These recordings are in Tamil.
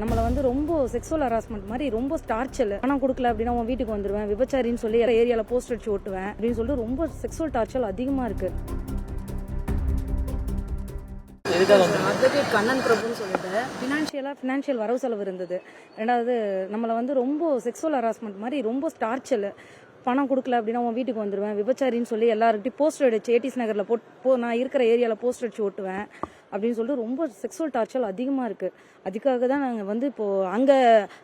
நம்மளை வந்து ரொம்ப செக்ஸுவல் ஹராஸ்மெண்ட் மாதிரி ரொம்ப டார்ச்சர். பணம் கொடுக்கல அப்படின்னா உன் வீட்டுக்கு வந்துடுவேன், விபச்சாரின்னு சொல்லி ஏரியாவில் போஸ்ட் அடிச்சு ஓட்டுவேன் அப்படின்னு சொல்லிட்டு ரொம்ப செக்ஸுவல் டார்ச்சர் அதிகமாக இருக்கு. அட்வொகேட் கண்ணன் பிரபுன்னு சொல்லிட்டு ஃபினான்ஷியல் வரவு செலவு இருந்தது. ரெண்டாவது நம்மளை வந்து ரொம்ப செக்ஸுவல் ஹராஸ்மெண்ட் மாதிரி ரொம்ப டார்ச்சர். பணம் கொடுக்கல அப்படின்னா உன் வீட்டுக்கு வந்துடுவேன், விபச்சாரின்னு சொல்லி எல்லாருக்கிட்டையும் போஸ்டர் அடிச்சு ஏடிஸ் நகரில் நான் இருக்கிற ஏரியாவில் போஸ்டர் அடிச்சு ஓட்டுவேன் அப்படின்னு சொல்லிட்டு ரொம்ப செக்ஸுவல் டார்ச்சர் அதிகமாக இருக்குது. அதுக்காக தான் நாங்கள் வந்து இப்போது அங்கே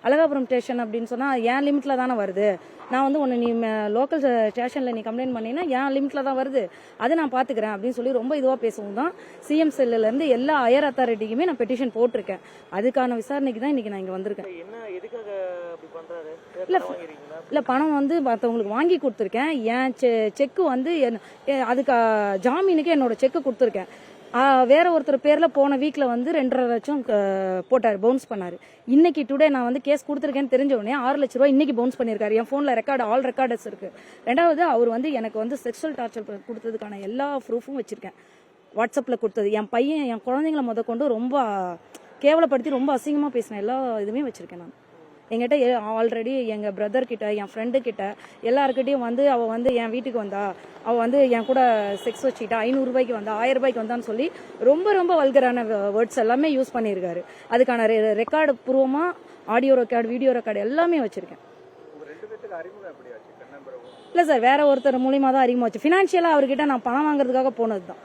அழகாபுரம் ஸ்டேஷன் அப்படின்னு சொன்னால் என் லிமிட்டில் தானே வருது. நான் வந்து ஒன்று நீ லோக்கல் ஸ்டேஷனில் நீ கம்ப்ளைண்ட் பண்ணினா என் லிமிட்டில் தான் வருது, அதை நான் பார்த்துக்கிறேன் அப்படின்னு சொல்லி ரொம்ப இதுவாக பேசவும் தான் சிஎம் செல்லுலேருந்து எல்லா ஹையர் அத்தாரிட்டிக்குமே நான் பெட்டிஷன் போட்டிருக்கேன். அதுக்கான விசாரணைக்கு தான் இன்றைக்கி நான் இங்கே வந்திருக்கேன். இல்லை பணம் வந்து மற்றவங்களுக்கு வாங்கி கொடுத்துருக்கேன். என் செக்கு வந்து அதுக்கு ஜாமீனுக்கு என்னோட செக்கு கொடுத்துருக்கேன். வேற ஒருத்தர் பேரில் போன வீக்கில் வந்து 2.5 லட்சம் போட்டார், பவுன்ஸ் பண்ணார். இன்னைக்கு டுடே நான் வந்து கேஸ் கொடுத்துருக்கேன்னு தெரிஞ்ச உடனே 6 லட்ச ரூபா இன்னைக்கு பவுன்ஸ் பண்ணியிருக்காரு. என் ஃபோனில் ஆல் ரெக்கார்டர்ஸ் இருக்கு. ரெண்டாவது அவர் வந்து எனக்கு வந்து செக்ஷுவல் டார்ச்சர் கொடுத்ததுக்கான எல்லா ப்ரூஃபும் வச்சிருக்கேன். வாட்ஸ்அப்பில் கொடுத்தது, என் பையன் என் குழந்தைங்களை முத கொண்டு ரொம்ப கேவலப்படுத்தி ரொம்ப அசிங்கமாக பேசின எல்லா இதுவுமே வச்சிருக்கேன். நான் என்கிட்ட ஆல்ரெடி எங்கள் பிரதர் கிட்ட, என் ஃப்ரெண்டு கிட்ட எல்லாருக்கிட்டையும் வந்து அவள் வந்து என் வீட்டுக்கு வந்தா, அவள் வந்து என் கூட செக்ஸ் வச்சுக்கிட்டா, 500 ரூபாய்க்கு வந்தா, 1000 ரூபாய்க்கு வந்தான்னு சொல்லி ரொம்ப வல்கரான வேர்ட்ஸ் எல்லாமே யூஸ் பண்ணியிருக்காரு. அதுக்கான ரெக்கார்டு பூர்வமாக ஆடியோ ரெக்கார்டு, வீடியோ ரெக்கார்டு எல்லாமே வச்சிருக்கேன். இல்லை சார், வேற ஒருத்தர் மூலியமாக தான் அறிமுகமாச்சு. ஃபினான்ஷியலாக அவர்கிட்ட நான் பணம் வாங்குறதுக்காக போனது தான்.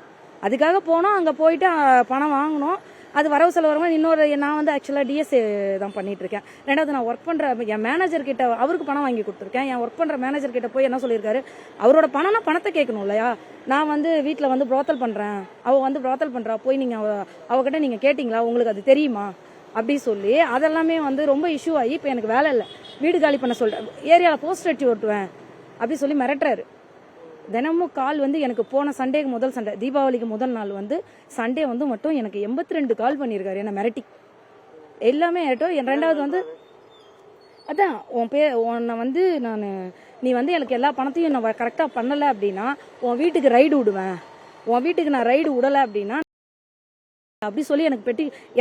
அதுக்காக போனோம், அங்கே போயிட்டு பணம் வாங்கினோம். அது வரவு செலவு வரும்போது இன்னொரு நான் வந்து ஆக்சுவலாக டிஎஸ்ஏ தான் பண்ணிட்டு இருக்கேன். ரெண்டாவது நான் ஒர்க் பண்ணுற என் மேனேஜர் கிட்ட அவருக்கு பணம் வாங்கி கொடுத்துருக்கேன். என் ஒர்க் பண்ணுற மேனேஜர் கிட்ட போய் என்ன சொல்லியிருக்காரு, அவரோட பணம்னா பணத்தை கேட்கணும் இல்லையா. நான் வந்து வீட்டில் வந்து ப்ரோத்தல் பண்ணுறேன், அவள் வந்து ப்ரோத்தல் பண்ணுறா, போய் நீங்கள் அவகிட்ட நீங்கள் கேட்டிங்களா, உங்களுக்கு அது தெரியுமா அப்படி சொல்லி அதெல்லாமே வந்து ரொம்ப இஷ்யூ ஆகி இப்போ எனக்கு வேலை இல்லை, வீடு காலி பண்ண சொல்லிட்டேன், ஏரியாவில் போஸ்ட் அடிச்சு ஓட்டுவேன் அப்படி சொல்லி மிரட்டுறாரு. தினமும் கால் வந்து எனக்கு போன சண்டேக்கு முதல் சண்டே, தீபாவளிக்கு முதல் நாள் வந்து சண்டே வந்து மட்டும் எனக்கு 82 கால் பண்ணியிருக்காரு என்னை மிரட்டி. எல்லாமே ஆகட்டும். ரெண்டாவது வந்து அதான் உன்னை வந்து நீ வந்து எனக்கு எல்லா பணத்தையும் நான் கரெக்டாக பண்ணலை அப்படின்னா உன் வீட்டுக்கு ரைடு விடுவேன், உன் வீட்டுக்கு நான் ரைடு விடலை அப்படின்னா அப்படி சொல்லி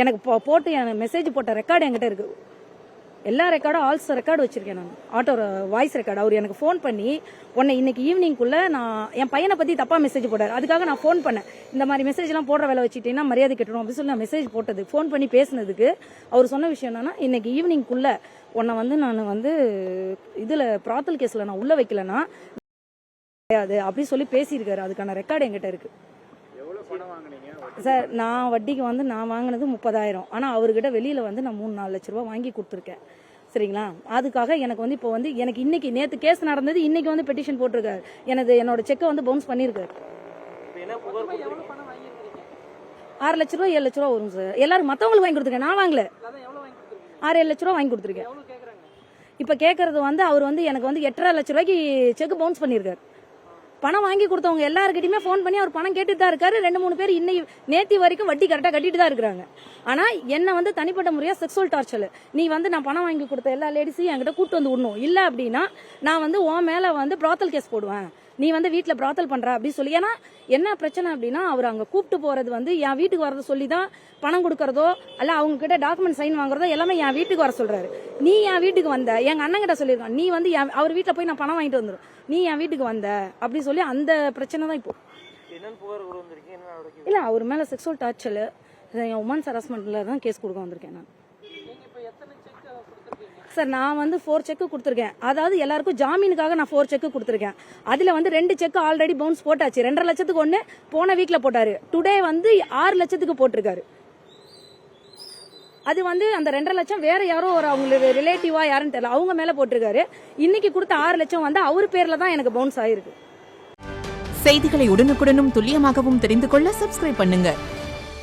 எனக்கு போட்டு எனக்கு மெசேஜ் போட்ட ரெக்கார்டு என்கிட்ட இருக்கு. எல்லா ரெக்கார்டும் ஆல்ஸ் ரெக்கார்டு வச்சிருக்கேன். நான் ஆட்டோ வாய்ஸ் ரெக்கார்டு. அவர் எனக்கு ஃபோன் பண்ணி உன்னை இன்னைக்கு ஈவினிங்குள்ள நான் என் பையனை பத்தி தப்பா மெசேஜ் போட்டார், அதுக்காக நான் ஃபோன் பண்ணேன். இந்த மாதிரி மெசேஜ் எல்லாம் போடுற வேலை வச்சுட்டீங்கன்னா மரியாதை கட்டணும் அப்படின்னு சொல்லி நான் மெசேஜ் போட்டது. ஃபோன் பண்ணி பேசினதுக்கு அவர் சொன்ன விஷயம் என்னன்னா, இன்னைக்கு ஈவினிங்குள்ள உன்னை வந்து நான் வந்து இதுல பிராத்தல் கேஸ்ல நான் உள்ள வைக்கலன்னா கிடையாது அப்படி சொல்லி பேசியிருக்காரு. அதுக்கான ரெக்கார்டு என்கிட்ட இருக்கு. சார் நான் வட்டிக்கு வந்து நான் வாங்கினது 30,000. ஆனால் அவர்கிட்ட வெளியில் வந்து நான் 3-4 லட்ச ரூபா வாங்கி கொடுத்துருக்கேன். சரிங்களா. அதுக்காக எனக்கு வந்து இப்போ வந்து எனக்கு இன்னைக்கு நேற்று கேஸ் நடந்தது, இன்னைக்கு வந்து பெட்டிஷன் போட்டிருக்காரு. என்னோட செக்கை வந்து பவுன்ஸ் பண்ணியிருக்காரு. 6 லட்ச ரூபா 7 லட்ச ரூபா வரும் சார். எல்லாரும் மற்றவங்களுக்கு வாங்கி கொடுத்துருக்கேன், நான் வாங்கல. 6-7 லட்ச ரூபா வாங்கி கொடுத்துருக்கேன். இப்போ கேட்கறது வந்து அவர் வந்து எனக்கு வந்து 8.5 லட்ச ரூபாய்க்கு செக் பவுன்ஸ் பண்ணியிருக்காரு. பணம் வாங்கி கொடுத்தவங்க எல்லாருக்கிட்டையுமே ஃபோன் பண்ணி அவர் பணம் கேட்டுட்டு தான் இருக்காரு. 2-3 பேர் நேத்தி வரைக்கும் வட்டி கரெக்டாக கட்டிட்டு தான் இருக்கிறாங்க. ஆனால் என்ன வந்து தனிப்பட்ட முறையாக செக்ஸுவல் டார்ச்சர், நீ வந்து நான் பணம் வாங்கி கொடுத்த எல்லா லேடிஸையும் என்கிட்ட கூட்டு வந்து விடணும், இல்லை அப்படின்னா நான் வந்து உன் மேலே வந்து ப்ராத்தல் கேஸ் போடுவேன், நீ வந்து வீட்டில் ப்ராத்தல் பண்ற அப்படின்னு சொல்லி. ஏன்னா என்ன பிரச்சனை அப்படின்னா, அவர் அங்கே கூப்பிட்டு போறது வந்து என் வீட்டுக்கு வரத சொல்லி தான் பணம் கொடுக்கறதோ அல்ல அவங்க கிட்ட டாக்குமெண்ட் சைன் வாங்குறதோ எல்லாமே என் வீட்டுக்கு வர சொல்றாரு. நீ என் வீட்டுக்கு வந்த, எங்க அண்ணன் கிட்ட சொல்லியிருக்கான், நீ வந்து அவர் வீட்டில் போய் நான் பணம் வாங்கிட்டு வந்துடும், நீ என் வீட்டுக்கு வந்த அப்படி சொல்லி அந்த பிரச்சனை தான் இப்போ. இல்ல அவர் மேல செக்ஸுவல் டார்ச்சர், உமன்ஸ் ஹராஸ்மெண்ட்ல தான் கேஸ் கொடுக்க வந்திருக்கேன் நான். சார் நான் வந்து 4 செக் கொடுத்துருக்கேன். அதாவது எல்லாருக்கும் ஜாமீனுக்காக நான் 4 செக் கொடுத்துருக்கேன். அதுல வந்து 2 செக் ஆல்ரெடி பவுன்ஸ் போட்டாச்சு. 2.5 லட்சத்துக்கு ஒண்ணு போன வீக்ல போட்டாரு. டுடே வந்து 6 லட்சத்துக்கு போட்டிருக்காரு. அது வந்து அந்த 2.5 லட்சம் வேற யாரோ ஒரு அவங்களுக்கு ரிலேட்டிவா யாருன்னு தெரியல, அவங்க மேல போட்டிருக்காரு. இன்னைக்கு கொடுத்த 6 லட்சம் வந்து அவர் பேர்ல தான் எனக்கு பவுன்ஸ் ஆயிருக்கு. செய்திகளை உடனுக்குடனும் துல்லியமாகவும் தெரிந்து கொள்ள சப்ஸ்கிரைப் பண்ணுங்க.